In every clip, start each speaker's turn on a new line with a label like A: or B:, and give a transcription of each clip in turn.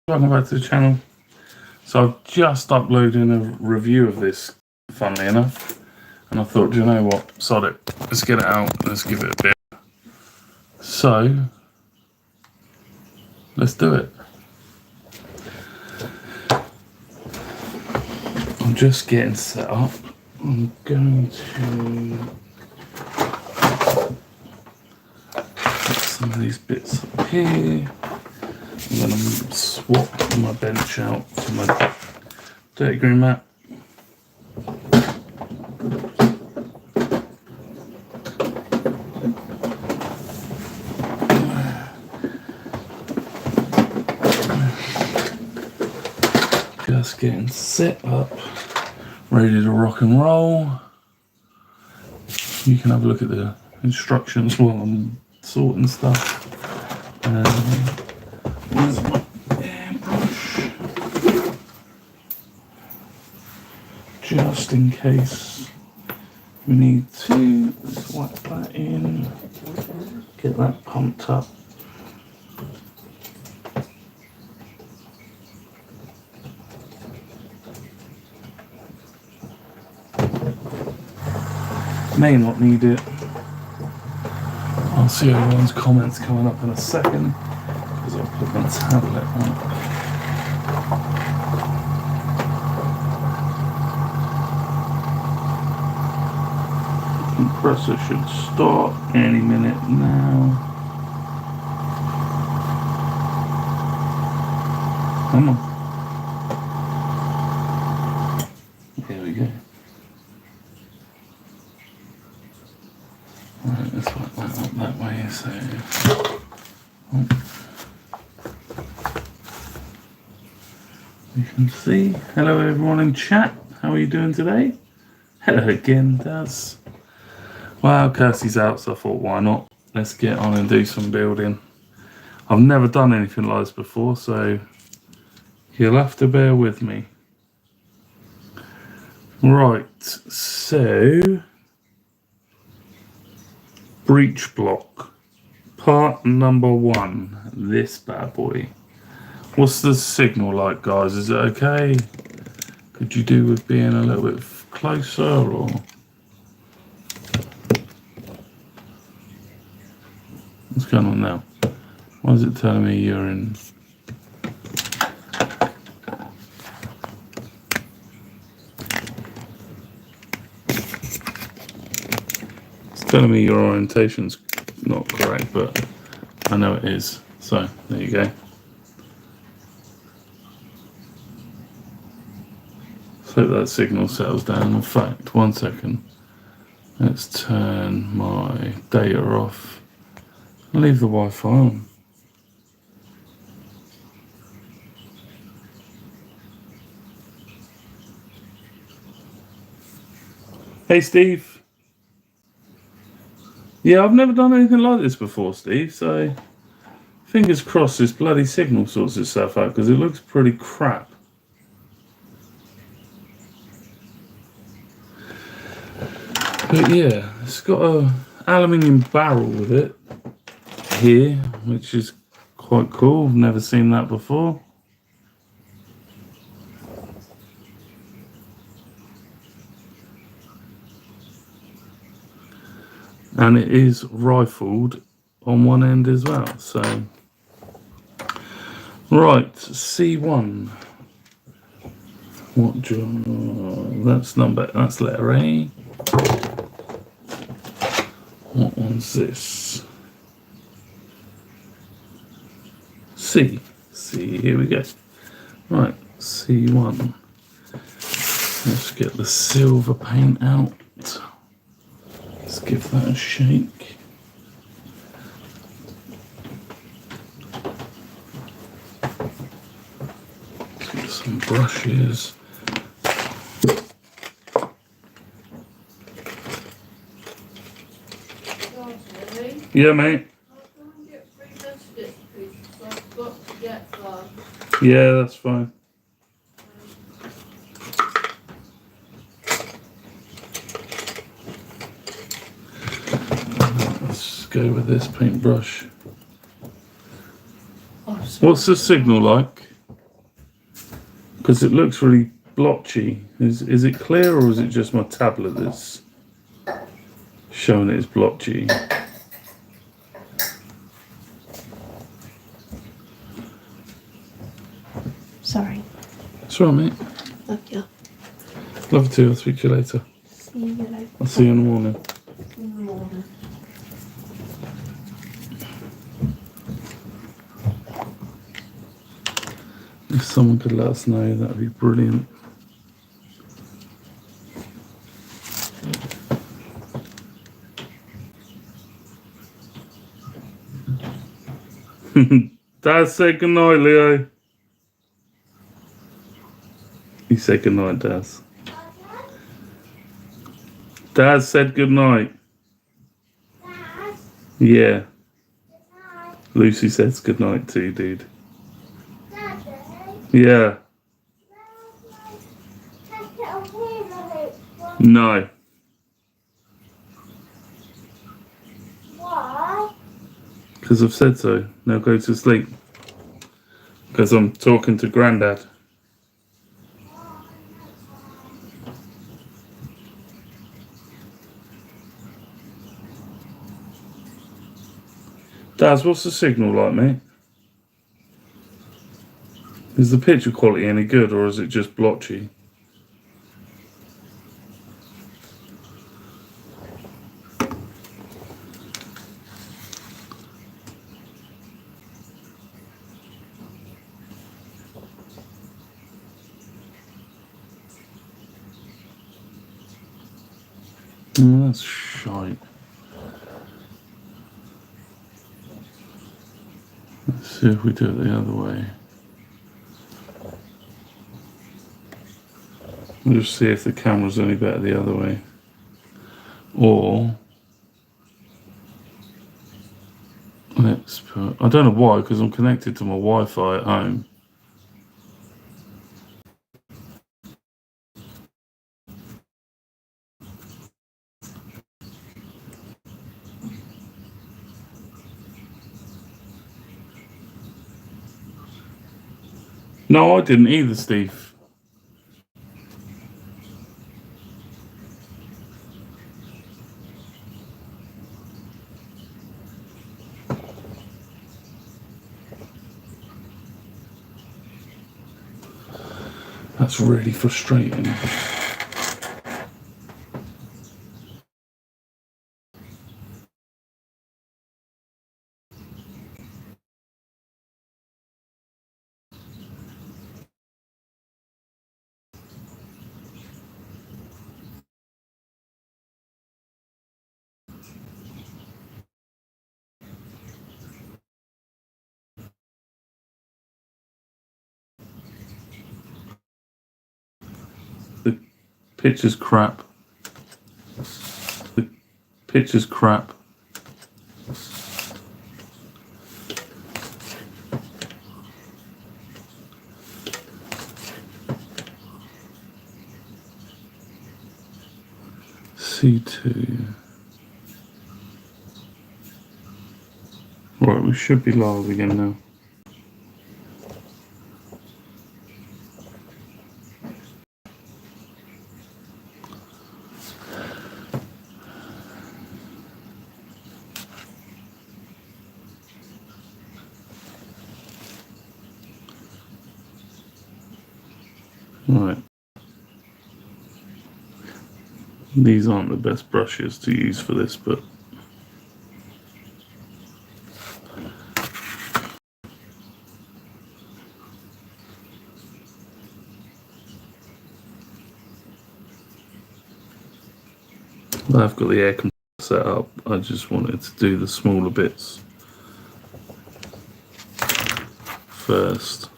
A: Welcome back to the channel. So I've just uploaded a review of this, funnily enough, and I thought, do you know what, sod it, let's get it out, let's give it a bit. So let's do it. I'm just getting set up. I'm going to put some of these bits up here. I'm going to swap my bench out for my dirty green mat. Just getting set up, ready to rock and roll. You can have a look at the instructions while I'm sorting stuff. Where's my airbrush? Just in case we need to, let's whack that in, get that pumped up. May not need it. I'll see everyone's comments coming up in a second because I'll put my tablet on. The compressor should start any minute now. Come on. Here we go. Right, let's work that up that way, so you can see. Hello everyone in chat, how are you doing today? Hello again, Daz. Well, Kirsty's out, so I thought, why not? Let's get on and do some building. I've never done anything like this before, so you'll have to bear with me. Right, so breech block, part number 1, this bad boy. What's the signal like, guys? Is it okay? Could you do with being a little bit closer, or? What's going on now? Why is it telling me you're in? Telling me your orientation's not correct, but I know it is. So there you go. Let's hope that signal settles down. In fact, 1 second. Let's turn my data off and leave the Wi-Fi on. Hey Steve. Yeah, I've never done anything like this before, Steve, so fingers crossed this bloody signal sorts itself out, because it looks pretty crap. But yeah, it's got a aluminium barrel with it here, which is quite cool. I've never seen that before. And it is rifled on one end as well. So, right, C1. What do that's letter A. What one's this? C. Here we go. Right, C1. Let's get the silver paint out. Let's give that a shake. Let's get some brushes. Yeah, mate. Yeah, that's fine. Let's go with this paintbrush. What's the signal like? Because it looks really blotchy. Is it clear, or is it just my tablet that's showing it as blotchy?
B: Sorry.
A: It's all right, mate.
B: Love you.
A: Love you too. I'll speak to you later.
B: See you later.
A: I'll see you in the morning.
B: In the morning.
A: If someone could let us know, that would be brilliant. Dad said goodnight, Leo. He said goodnight, Daz. Dad said goodnight. Yeah. Lucy says goodnight too, dude. Yeah. No.
B: Why?
A: Because I've said so. Now go to sleep. Because I'm talking to Grandad. Daz, what's the signal like, mate? Is the picture quality any good, or is it just blotchy? Oh, that's shite. Let's see if we do it the other way. We'll just see if the camera's any better the other way. Or let's put, I don't know why, because I'm connected to my Wi-Fi at home. No, I didn't either, Steve. That's really frustrating. The picture's crap. The picture's crap. C2. Right, we should be live again now. Right. These aren't the best brushes to use for this, but I've got the air compressor set up. I just wanted to do the smaller bits first.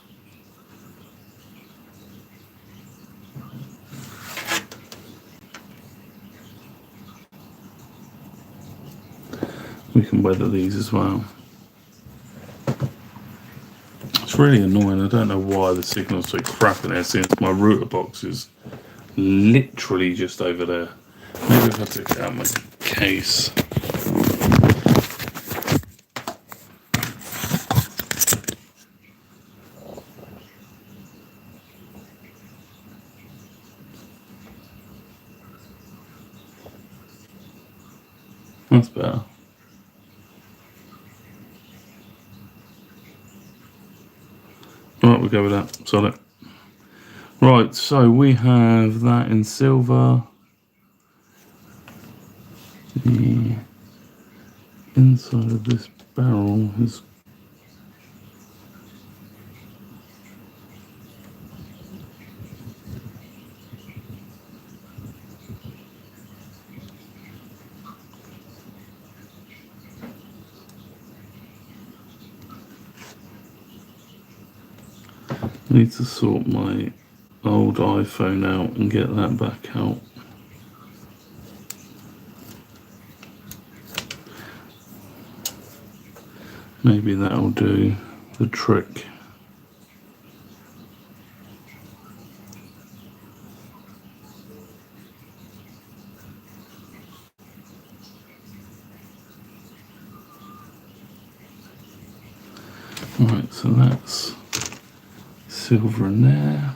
A: We can weather these as well. It's really annoying. I don't know why the signal's so crap in there, since my router box is literally just over there. Maybe if I took it out my case. That's better. Right, we'll go with that. Solid. Right, so we have that in silver. The inside of this barrel is I need to sort my old iPhone out and get that back out. Maybe that'll do the trick. Right, so that's silver in there.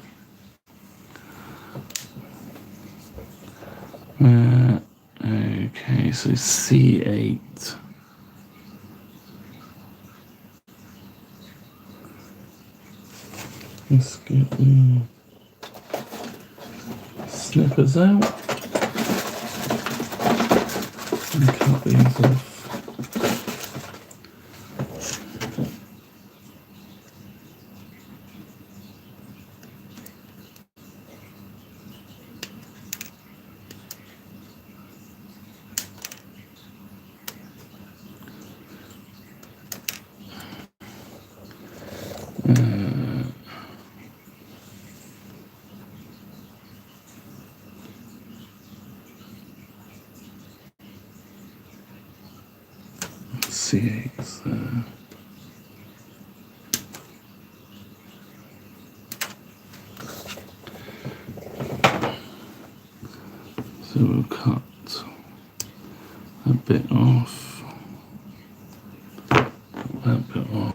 A: Okay, so C8. Let's get the snippers out and cut these off. C8 there. So we'll cut a bit off, that bit off.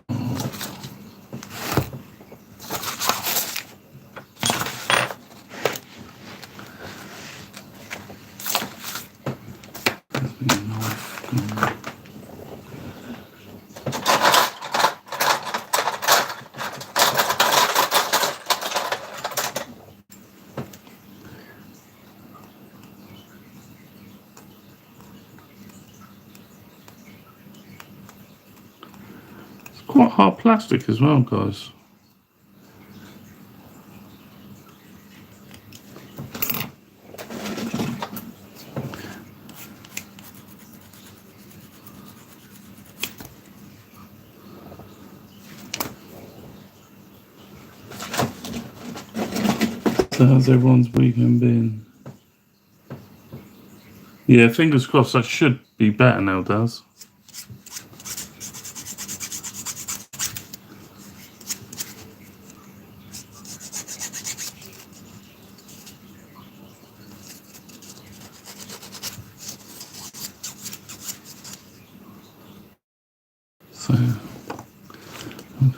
A: There's my knife gone. Quite hard plastic as well, guys. So how's everyone's weekend been? Yeah, fingers crossed that should be better now, Daz. So I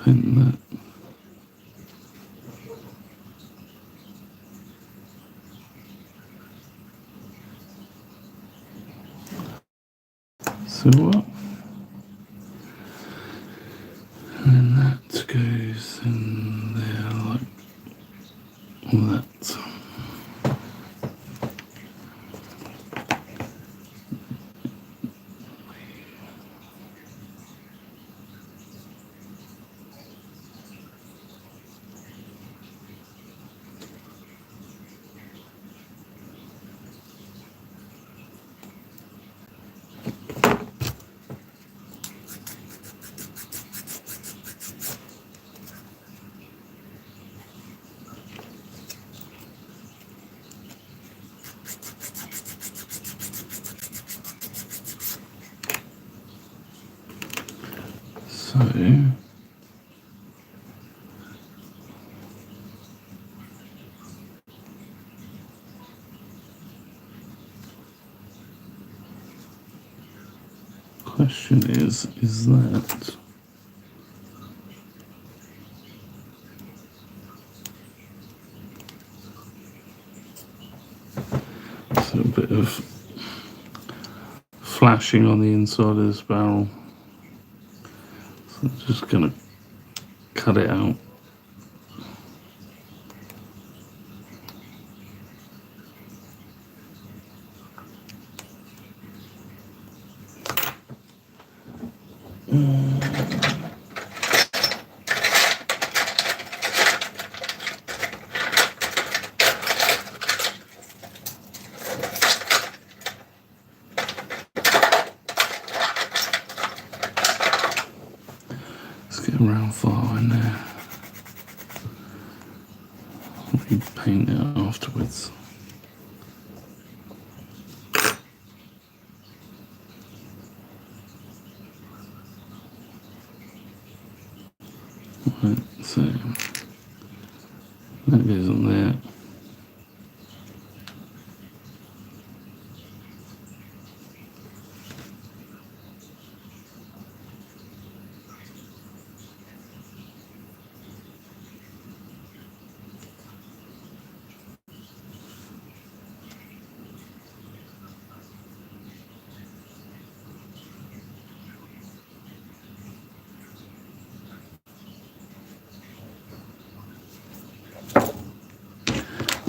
A: think that so what? And then that goes in there like that. Question is that so a bit of flashing on the inside of this barrel. So I'm just going to cut it out. Let's get a round file in there. We paint it afterwards. Right, so that goes on there.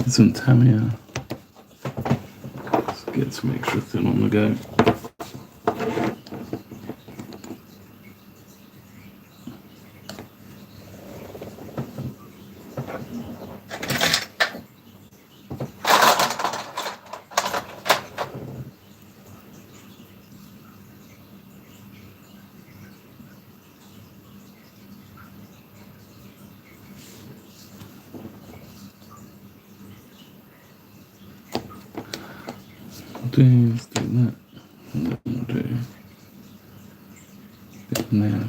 A: Some Tamiya. Let's get some extra thin on the go. Let's do that. And then we'll do it now.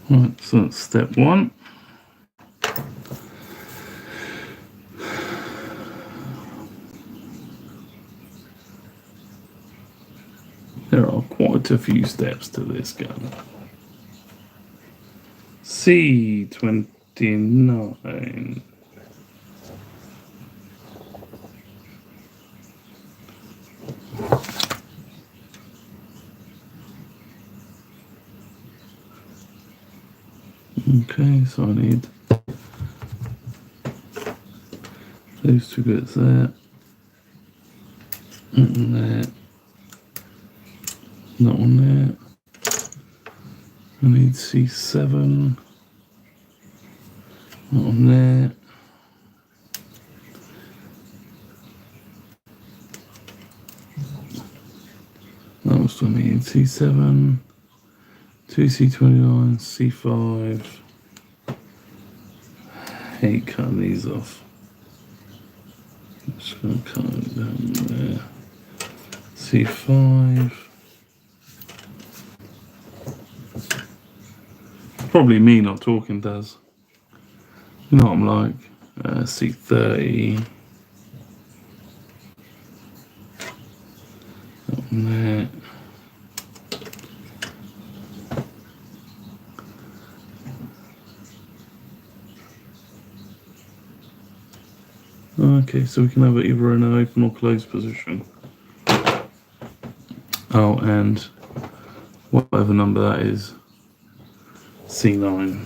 A: Right, so that's step one. There are quite a few steps to this gun. C29. Okay, so I need those two bits there, and there, that one there. I need C7, that one there. That was what I need, C7, 2 C29, C5. I hate cutting these off. I'm just going to cut it down there. C5. Probably me not talking does. You know what I'm like. C30. That one there. Okay, so we can have it either in an open or closed position. Oh, and whatever number that is, C9.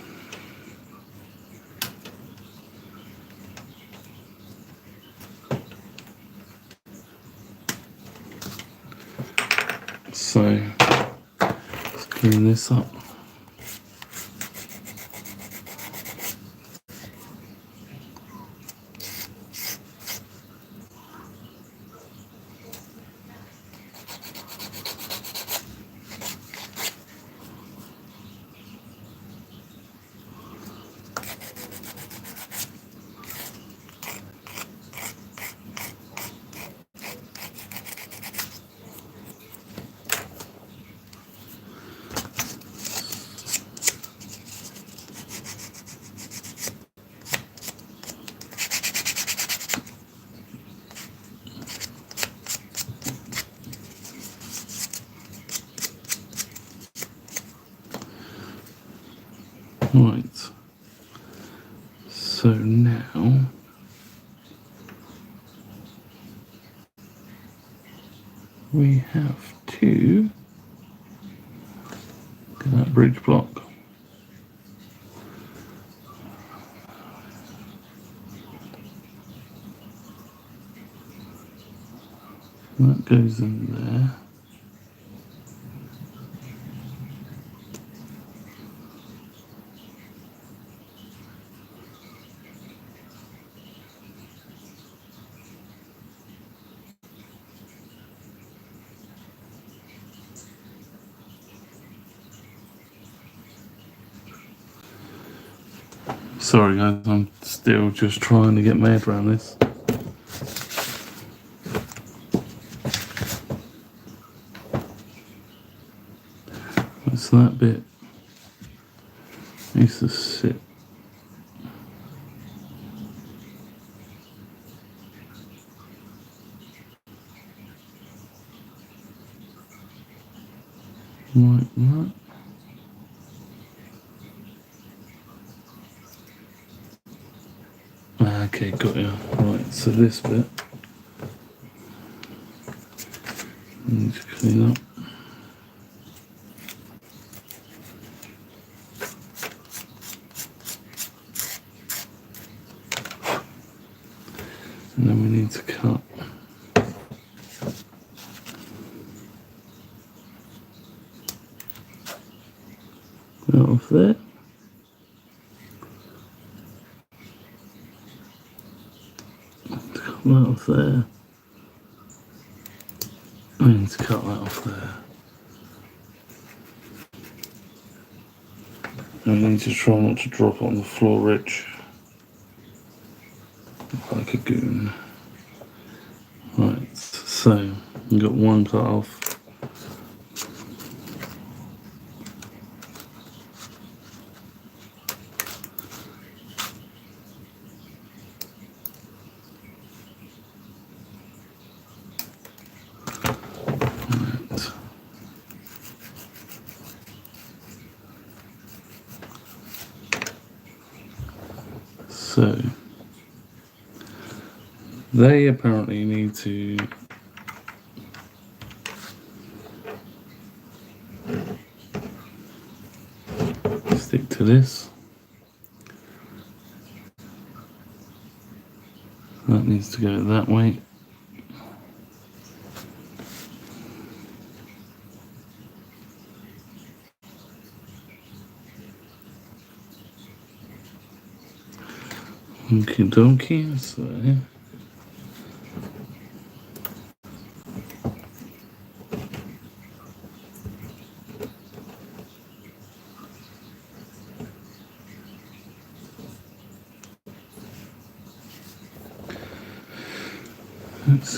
A: So let's clean this up. So now we have to get that bridge block. That goes in there. Sorry guys, I'm still just trying to get my head around this. So that bit needs to sit. Like that. Okay, got you. Right, so this bit I need to clean up. And then we need to cut out of there. Cut that off there. I need to cut that off there. And I need to try not to drop it on the floor ridge like a goon. Right, so we've got one cut off. Right. So they apparently need to stick to this. That needs to go that way. Okie dokie, so let's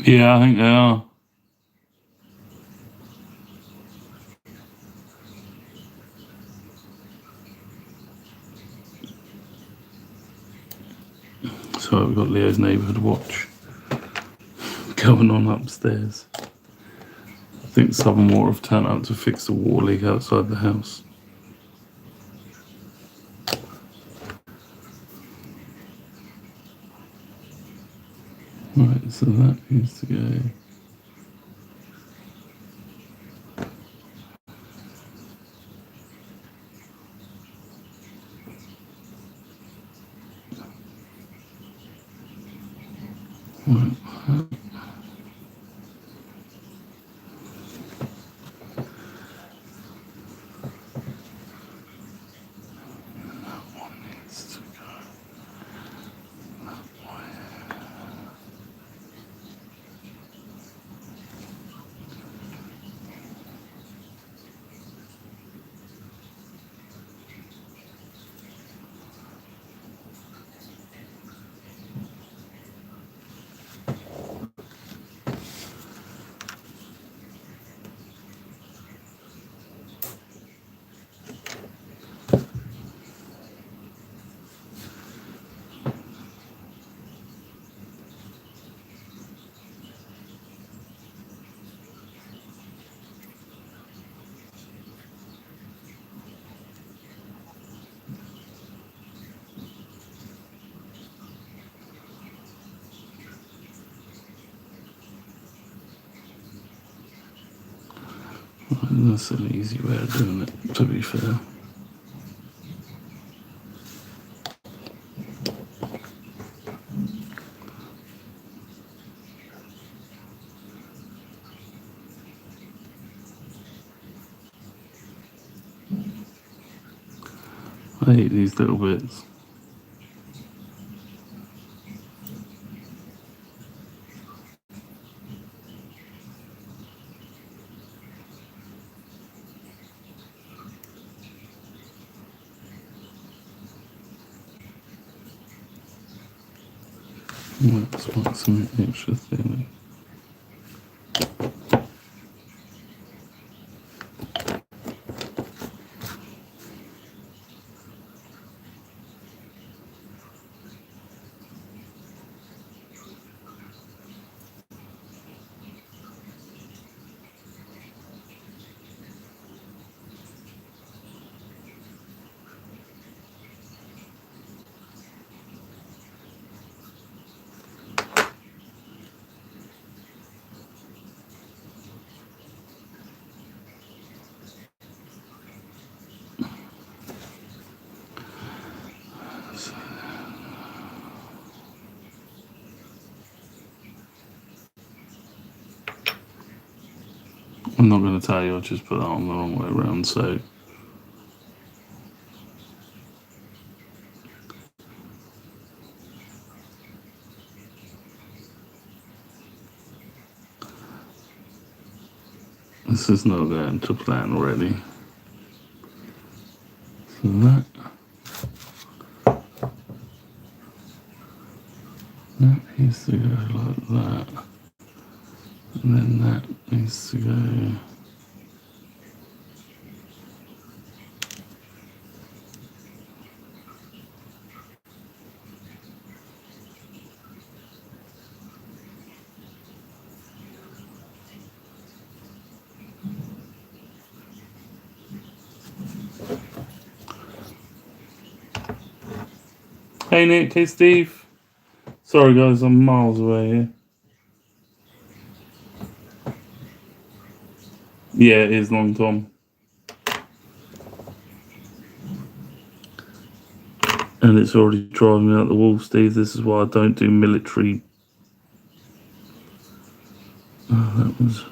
A: yeah, I think they are. So we've got Leo's neighbourhood watch going on upstairs. I think Southern Water have turned up to fix the water leak outside the house. Right, so that needs to go. Right. That's an easy way of doing it, to be fair. I hate these little bits. Let's put some extra thin. I'm not going to tell you, I'll just put that on the wrong way around, so this is not going to plan already. So that needs to go like that, and then that needs to go Hey Nick, hey Steve. Sorry guys, I'm miles away here. Yeah, it is long Tom. And it's already driving me out the wall, Steve. This is why I don't do military. Oh, that was...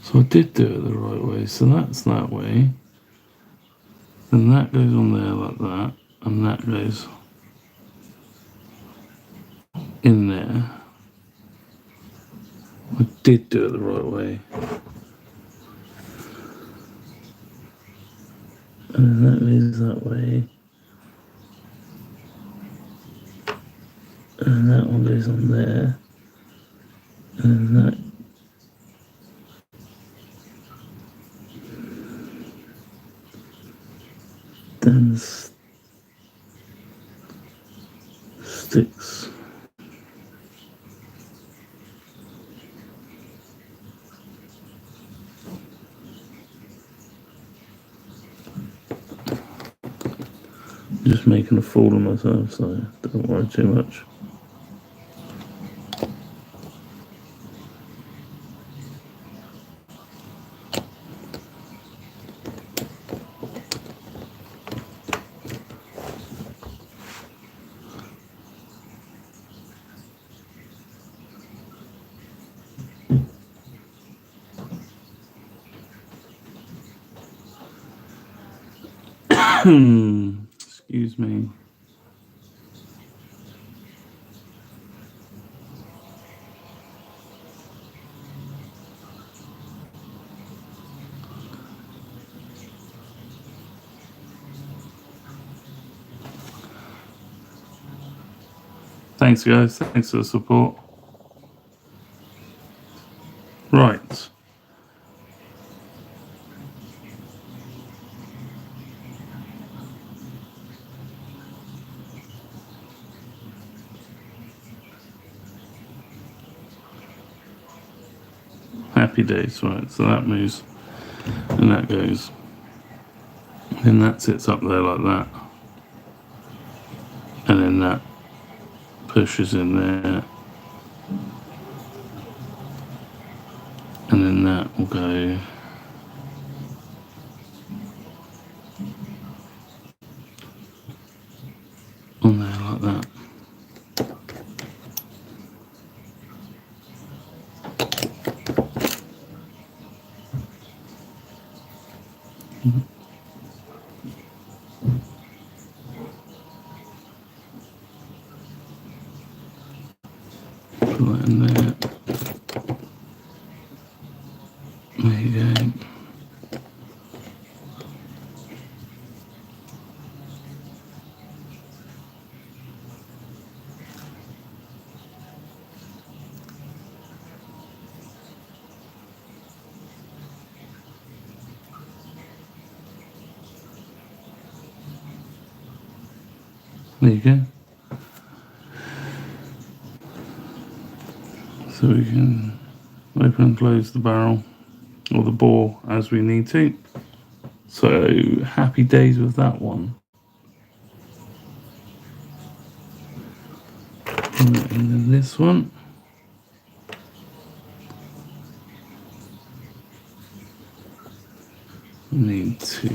A: So I did do it the right way. So that's that way. And that goes on there like that. And that goes in there. I did do it the right way. And that goes that way. And that one goes on there. And that then sticks. Just making a fool of myself, so don't worry too much. Excuse me. Thanks guys, thanks for the support. Right. Happy days, right, so that moves and that goes. Then that sits up there like that. And then that pushes in there. And then that will go on there like that. Put that in there. There you go. There you go. So we can open and close the barrel or the bore as we need to. So happy days with that one. And then this one. We need to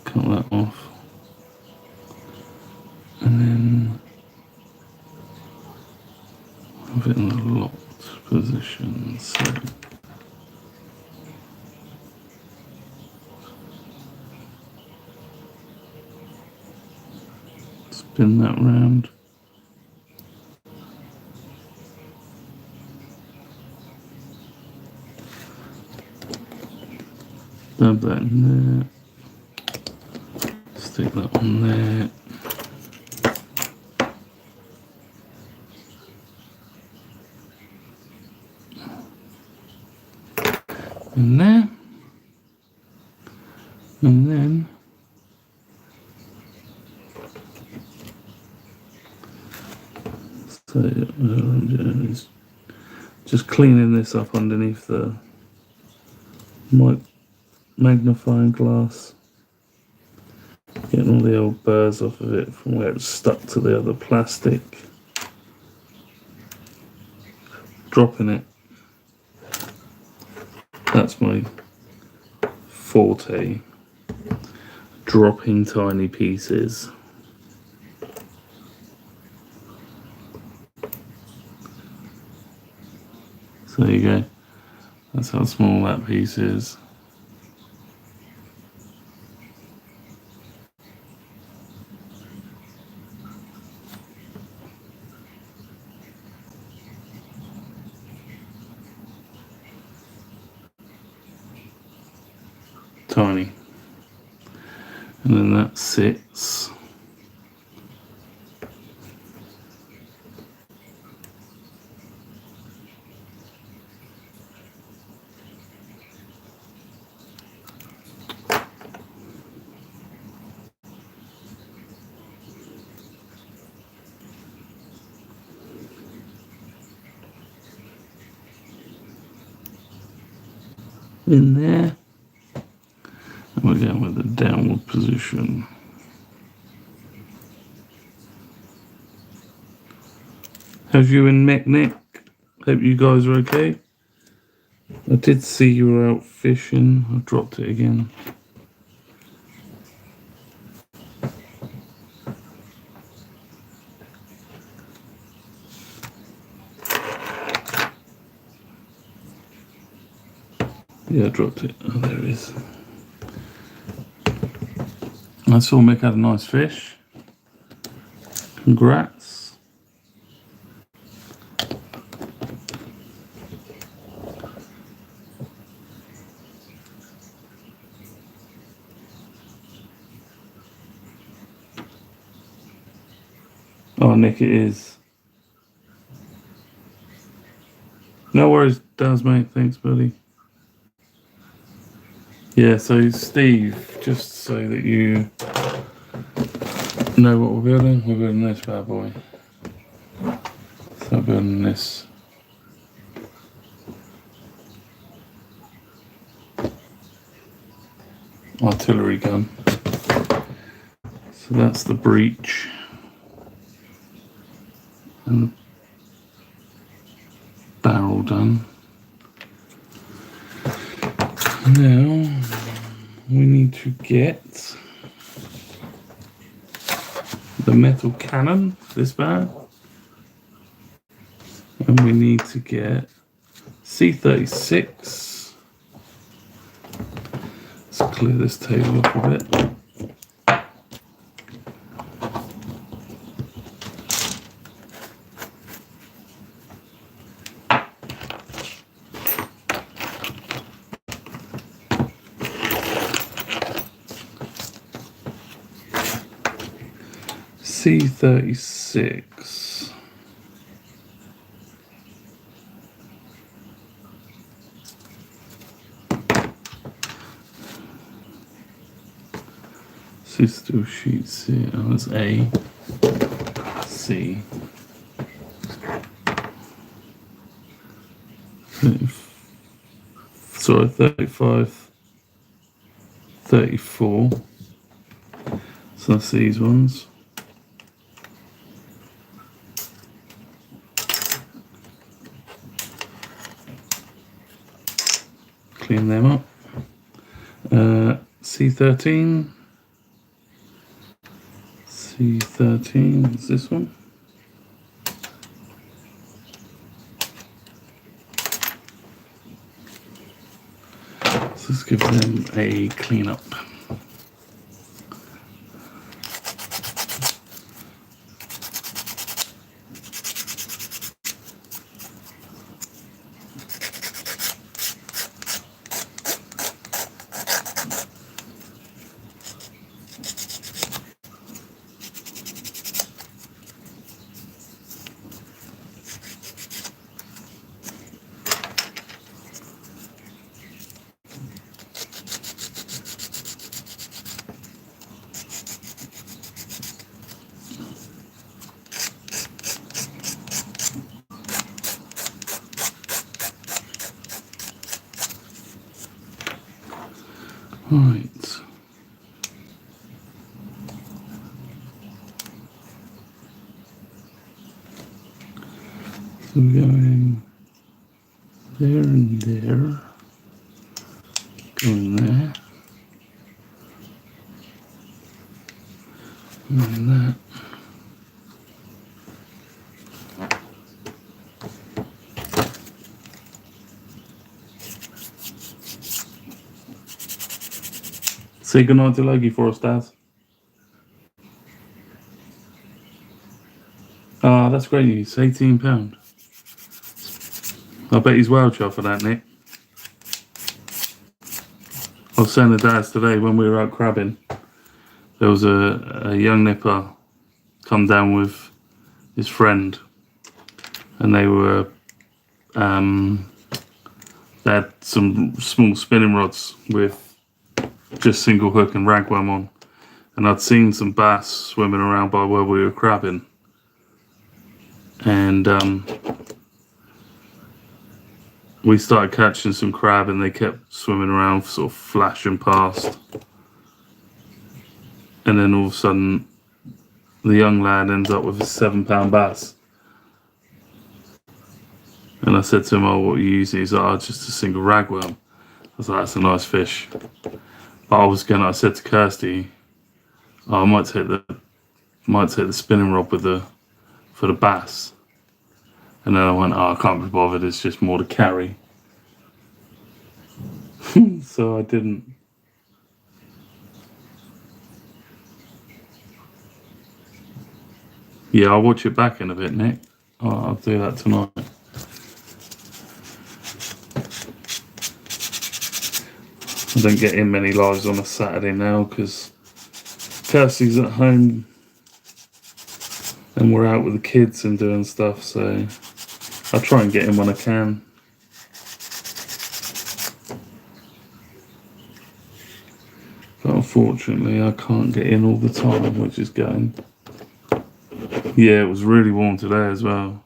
A: cut that off. And then have it in a locked position. So spin that round. Dab that in there. Stick that on there. In there. And then so just cleaning this up underneath the magnifying glass, getting all the old burrs off of it from where it's stuck to the other plastic, dropping it. That's my forte, dropping tiny pieces. So there you go. That's how small that piece is. Tiny. And then that sits in there. And we're going with the downward position. How's you and Nick? Hope you guys are okay. I did see you were out fishing. I dropped it again. Yeah, I dropped it. Oh, there it is. I saw Mick had a nice fish. Congrats. Oh, Nick, it is. No worries, Daz, mate. Thanks, buddy. Yeah, so Steve, just so that you know what we're building this bad boy. So we're building this artillery gun. So that's the breech. and the barrel done. Now we need to get the metal cannon, this bag, and we need to get C36. Let's clear this table up a bit. C36. Still sheets here. Oh, that's A, C. 35, 34. So that's these ones. Clean them up. C13. C13 is this one. So let's give them a clean up. Right. So we're going there and there. Going there. And that. Say goodnight to Logie for us, Dad. Ah, that's great news. £18. I bet he's well chuffed for that, Nick. I was saying to Dad today when we were out crabbing, there was a young nipper come down with his friend, and they were they had some small spinning rods with just single hook and ragworm on, and I'd seen some bass swimming around by where we were crabbing, and we started catching some crab, and they kept swimming around, sort of flashing past, and then all of a sudden the young lad ends up with a £7 bass. And I said to him, "Oh, what are you using?" He's like, "Oh, just a single ragworm." I was like, "That's a nice fish." But I said to Kirsty, "Oh, I might take the spinning rod for the bass." And then I went, "Oh, I can't be bothered. It's just more to carry." So I didn't. Yeah, I'll watch it back in a bit, Nick. I'll do that tonight. I don't get in many lives on a Saturday now because Kirsty's at home and we're out with the kids and doing stuff, so I try and get in when I can. But unfortunately I can't get in all the time, which is going. Yeah, it was really warm today as well.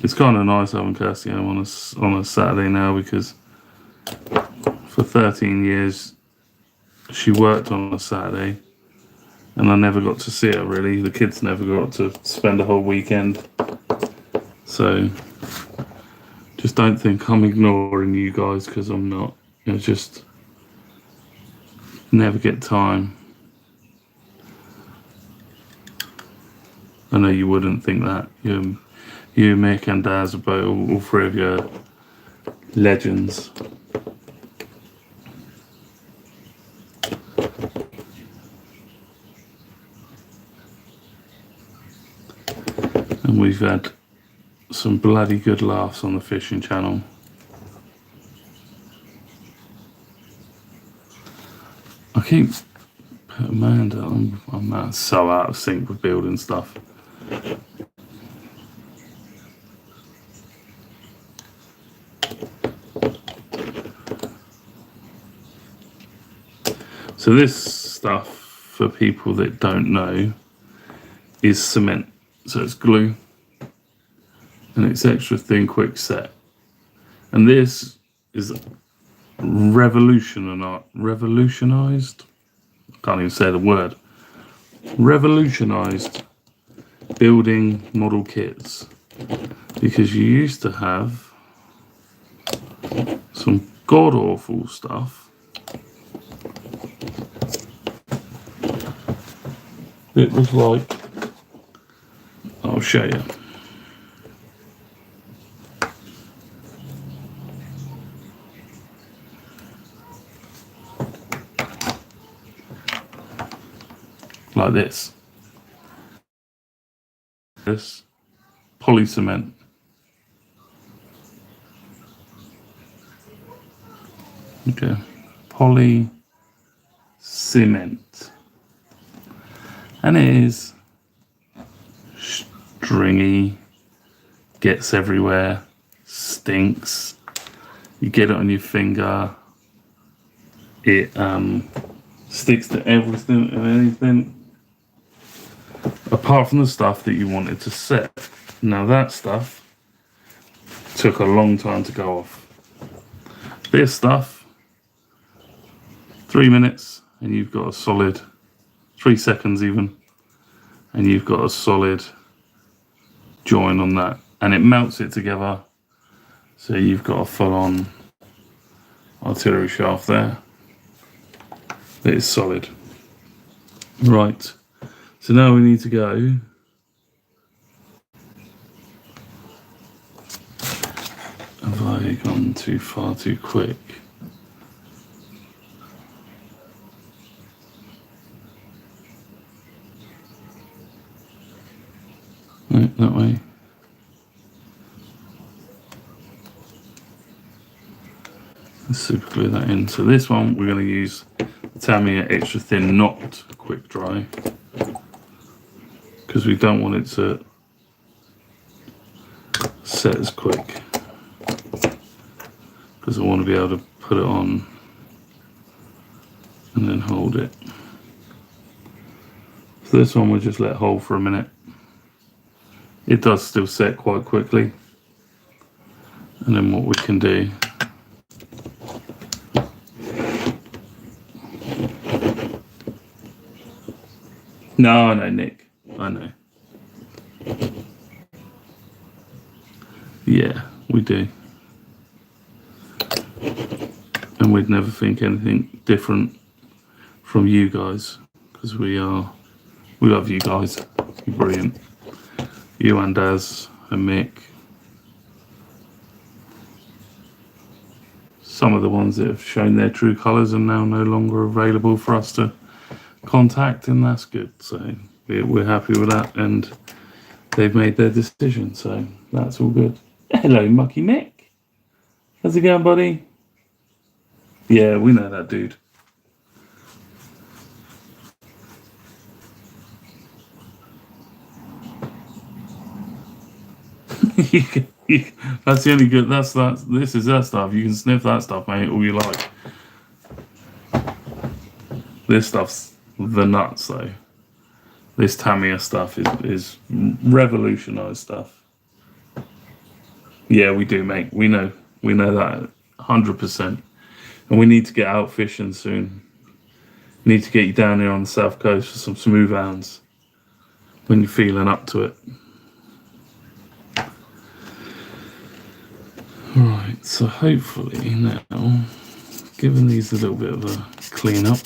A: It's kind of nice having Kirsty home on a Saturday now, because for 13 years she worked on a Saturday, and I never got to see it really. The kids never got to spend a whole weekend. So just don't think I'm ignoring you guys, because I'm not. Just never get time. I know you wouldn't think that. You, Mick, and Daz are both, all three of you, legends. And we've had some bloody good laughs on the fishing channel. I keep, Amanda, I'm so out of sync with building stuff. So this stuff, for people that don't know, is cement. So it's glue, and it's extra thin, quick set. And this is revolutionized. Can't even say the word. Revolutionized building model kits, because you used to have some god awful stuff. It was like, I'll show you. Like this. This poly cement. Okay. Poly cement. And it is stringy, gets everywhere, stinks. You get it on your finger, it sticks to everything and anything, apart from the stuff that you wanted to set. Now that stuff took a long time to go off. This stuff, 3 minutes, and you've got a solid, 3 seconds even, and you've got a solid join on that, and it melts it together, so you've got a full-on artillery shaft there. It is solid. Right, so now we need to go have I gone too far too quick? Right, that way. Let's super glue that in. So this one we're going to use Tamiya extra thin, not quick dry, because we don't want it to set as quick, because I want to be able to put it on and then hold it. So this one we'll just let hold for a minute. It does still set quite quickly. And then what we can do, no, I know, Nick, I know. Yeah, we do. And we'd never think anything different from you guys, because we love you guys. You're brilliant. You and Daz and Mick. Some of the ones that have shown their true colours are now no longer available for us to contact, and that's good. So we're happy with that, and they've made their decision, so that's all good. Hello, Mucky Mick. How's it going, buddy? Yeah, we know that dude. That's the only good. This is that stuff. You can sniff that stuff, mate, all you like. This stuff's the nuts, though. This Tamiya stuff is revolutionized stuff. Yeah, we do, mate. We know that 100%. And we need to get out fishing soon. Need to get you down here on the south coast for some smooth hounds when you're feeling up to it. Right, so hopefully now, giving these a little bit of a clean up.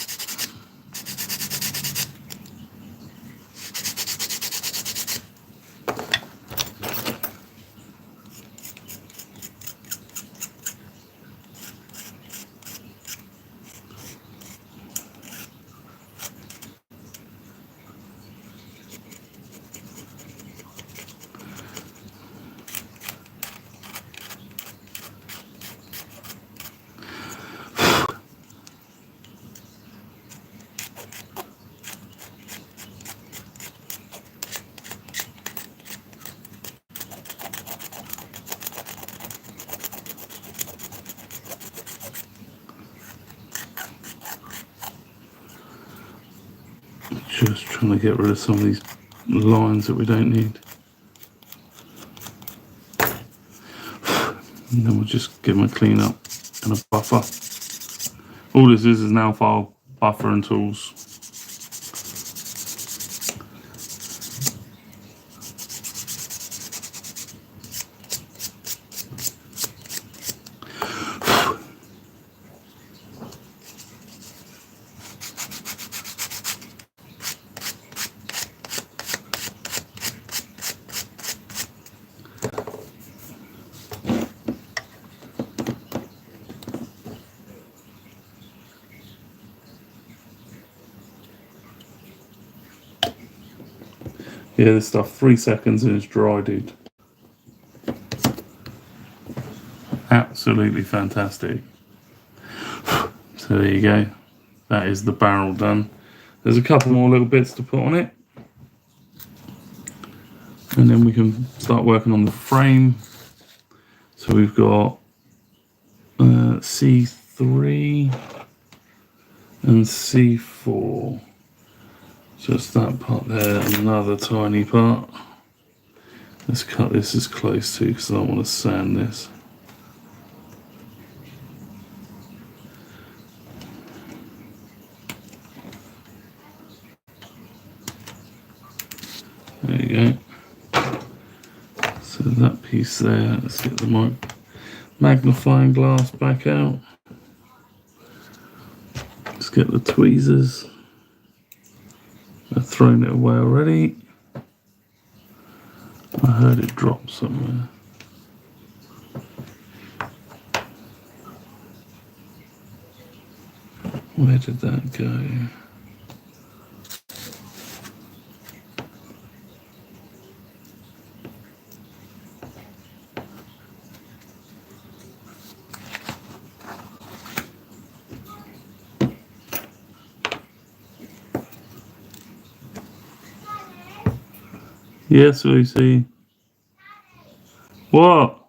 A: Just trying to get rid of some of these lines that we don't need. And then we'll just give them a clean up and a buffer. All this is now file buffer and tools. Yeah, this stuff 3 seconds and it's dry, dude. Absolutely fantastic. So there you go. That is the barrel done. There's a couple more little bits to put on it. And then we can start working on the frame. So we've got C3 and C4. Just that part there, another tiny part. Let's cut this as close to because I don't want to sand this. There you go. So that piece there, let's get the magnifying glass back out. Let's get the tweezers. I've thrown it away already. I heard it drop somewhere. Where did that go? Yes, Lucy. What?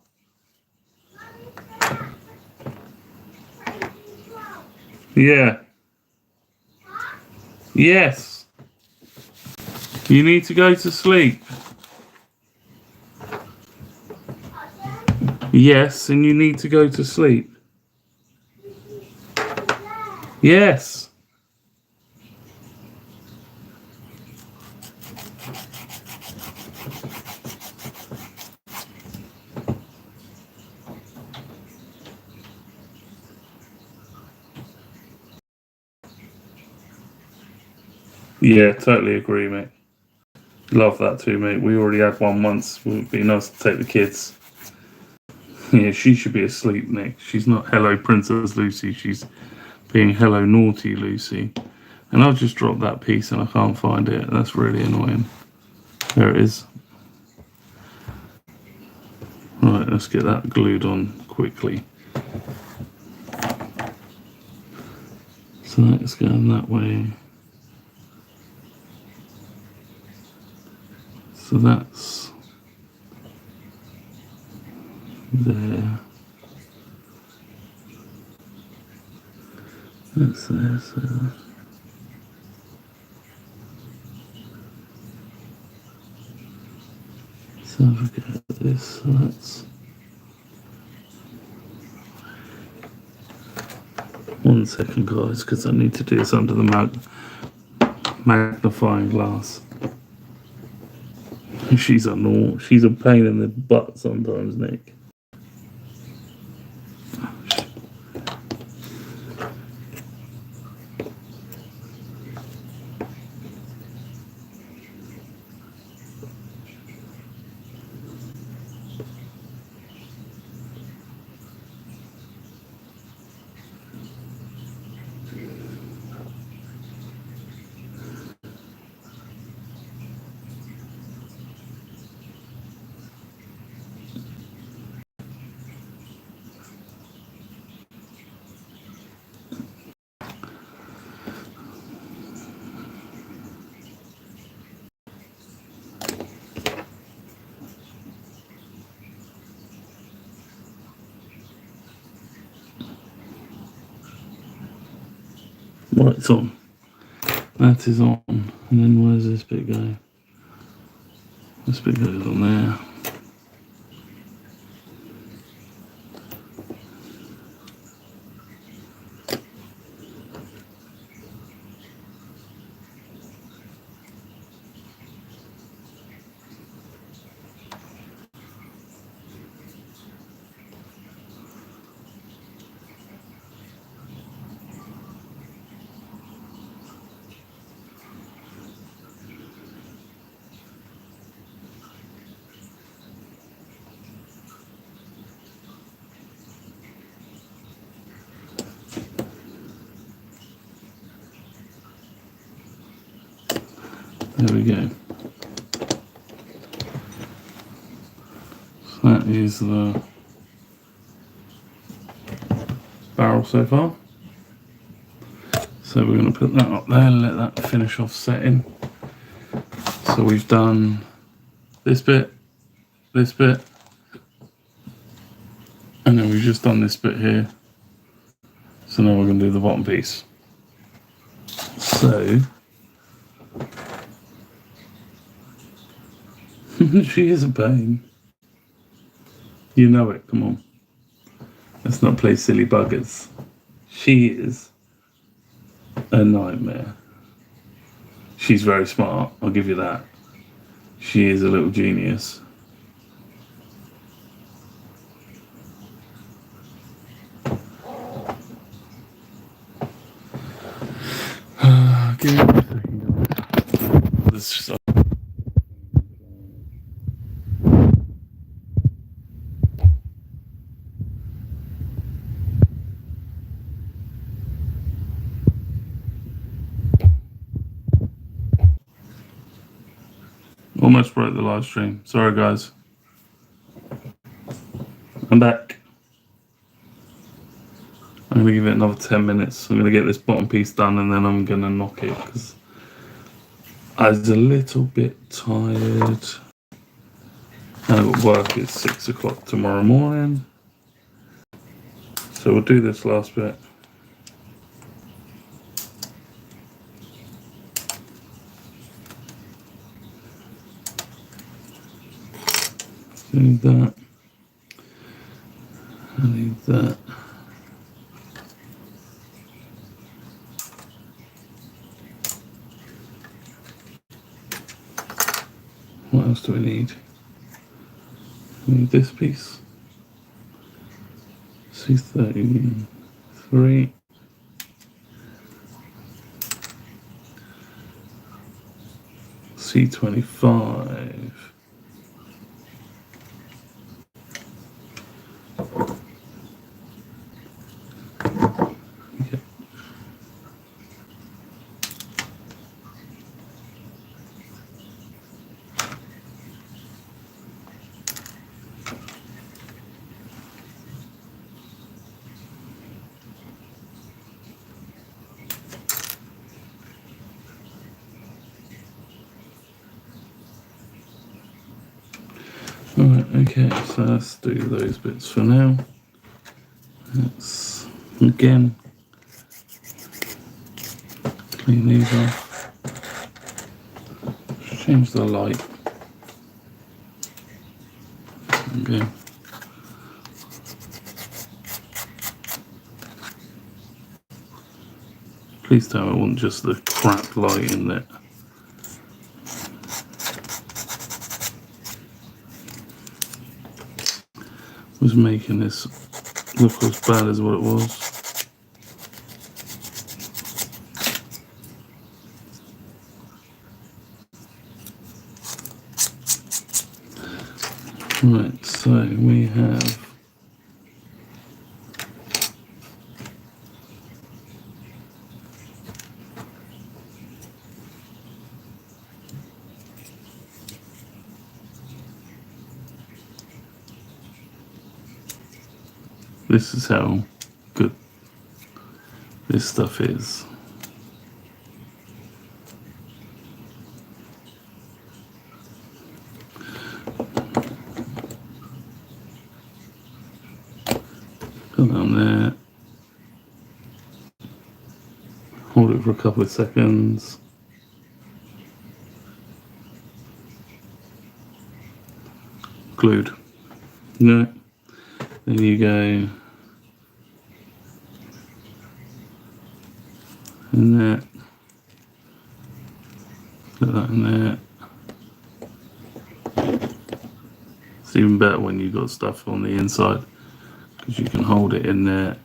A: Yeah. Yes. You need to go to sleep. Yes, and you need to go to sleep. Yes. Yeah, totally agree, mate. Love that too, mate. We already had one once. It would be nice to take the kids. Yeah, she should be asleep, Nick. She's not Hello Princess Lucy. She's being Hello Naughty Lucy. And I've just dropped that piece and I can't find it. That's really annoying. There it is. Right, let's get that glued on quickly. So that's going that way. So that's there. That's there, so let's have a go at this. So that's 1 second, guys, because I need to do this under the magnifying glass. She's a pain in the butt sometimes, Nick. Right, it's on. That is on. And then where's this bit go? This bit goes on there. There we go. So that is the barrel so far. So we're going to put that up there and let that finish off setting. So we've done this bit, and then we've just done this bit here. So now we're going to do the bottom piece. So she is a pain. You know it, come on. Let's not play silly buggers. She is a nightmare. She's very smart, I'll give you that. She is a little genius. Give me a second, guys. Let's just almost broke the live stream. Sorry, guys. I'm back. I'm going to give it another 10 minutes. I'm going to get this bottom piece done and then I'm going to knock it because I was a little bit tired. I've got work at 6 o'clock tomorrow morning. So we'll do this last bit. I need that. I need that. What else do we need? We need this piece. C33. C25. Okay. Alright, okay, so let's do those bits for now. Let's again clean these off. Change the light. Okay. Please tell me it wasn't just the crap lighting that was making this look as bad as what it was. Right, so we have this is how good this stuff is. Put that on there. Hold it for a couple of seconds. Glued. No. Then you go in there. Put that in there. It's even better when you've got stuff on the inside because you can hold it in there,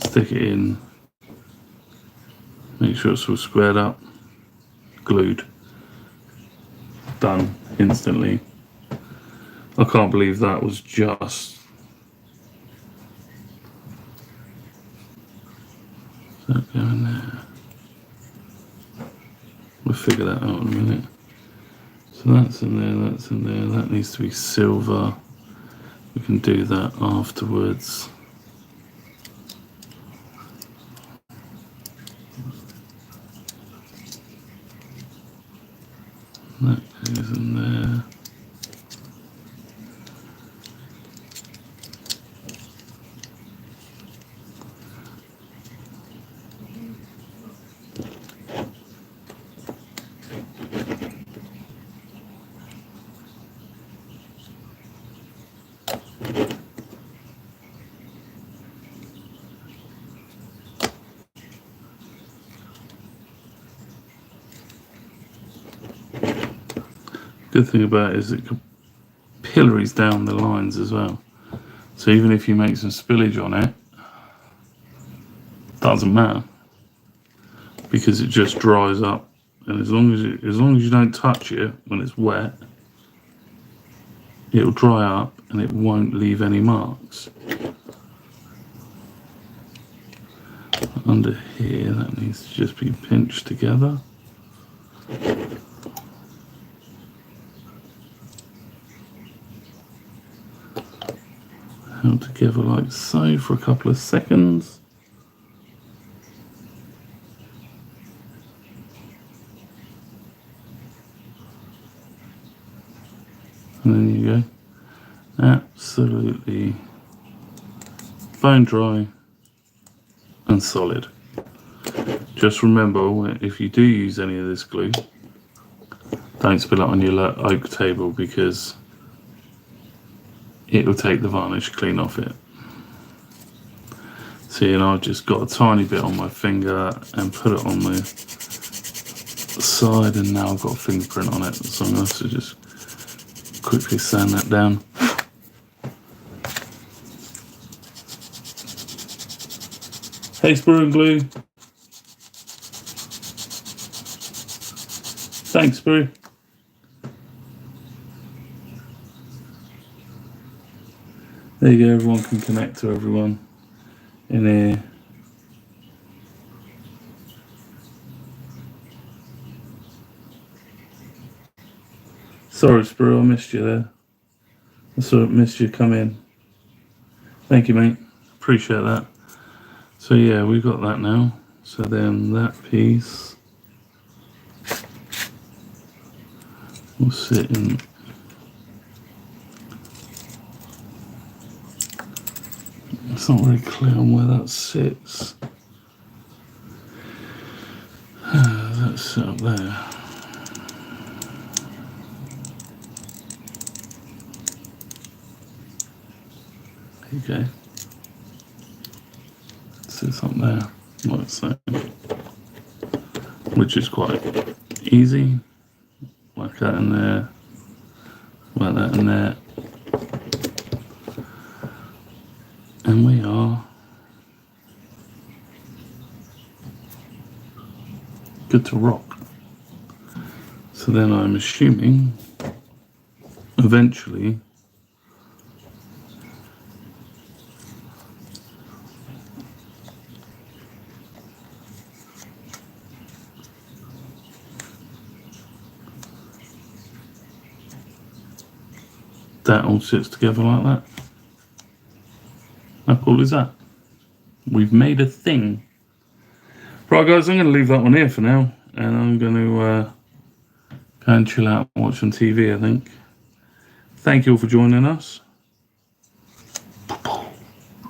A: stick it in, make sure it's all squared up, glued, done instantly. I can't believe that was just. So go in there. We'll figure that out in a minute. So that's in there, that's in there. That needs to be silver. We can do that afterwards. That goes in there. Good thing about it is it capillaries down the lines as well. So even if you make some spillage on it, doesn't matter because it just dries up. And as long as you don't touch it when it's wet, it'll dry up and it won't leave any marks. Under here, that needs to just be pinched together. Held together like so for a couple of seconds. And then you go. Absolutely bone dry and solid. Just remember, if you do use any of this glue, don't spill it on your oak table because it will take the varnish clean off it. See, and I've just got a tiny bit on my finger and put it on the side, and now I've got a fingerprint on it, so I'm going to have to just quickly sand that down. Hey, Sprue and Glue. Thanks, Sprue. There you go, everyone can connect to everyone in here. Sorry, Sprue, I missed you there. I sort of missed you come in. Thank you, mate. Appreciate that. So yeah, we've got that now. So then that piece will sit in. It's not really clear on where that sits. That's set up there. Okay. Sits up there, like so. which is quite easy. Like that in there, like that in there. And we are good to rock. So then I'm assuming eventually that all sits together like that. How cool is that? We've made a thing. Right guys, I'm going to leave that one here for now, and I'm going to go and chill out and watch some TV, I think. Thank you all for joining us.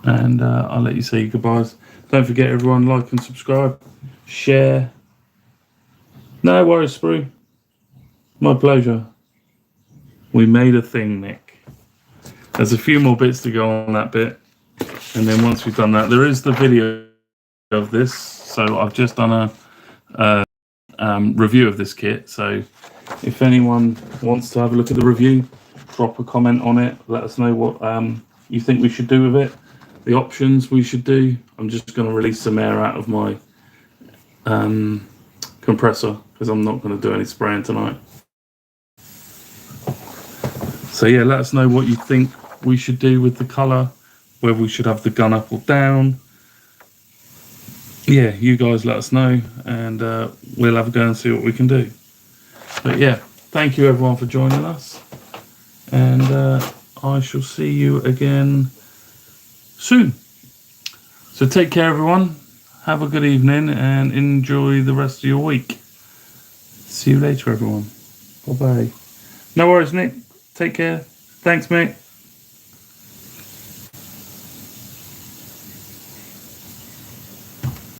A: And I'll let you say your goodbyes. Don't forget everyone, like and subscribe. Share. No worries, Sprue. My pleasure. We made a thing, Nick. There's a few more bits to go on that bit. And then once we've done that, there is the video of this. So I've just done a review of this kit. So if anyone wants to have a look at the review, drop a comment on it. Let us know what you think we should do with it. The options we should do. I'm just going to release some air out of my compressor because I'm not going to do any spraying tonight. So yeah, let us know what you think we should do with the colour, whether we should have the gun up or down. Yeah, you guys let us know, and we'll have a go and see what we can do. But yeah, thank you everyone for joining us, and I shall see you again soon. So take care everyone, have a good evening and enjoy the rest of your week. See you later everyone. Bye bye. No worries Nick, take care. Thanks mate.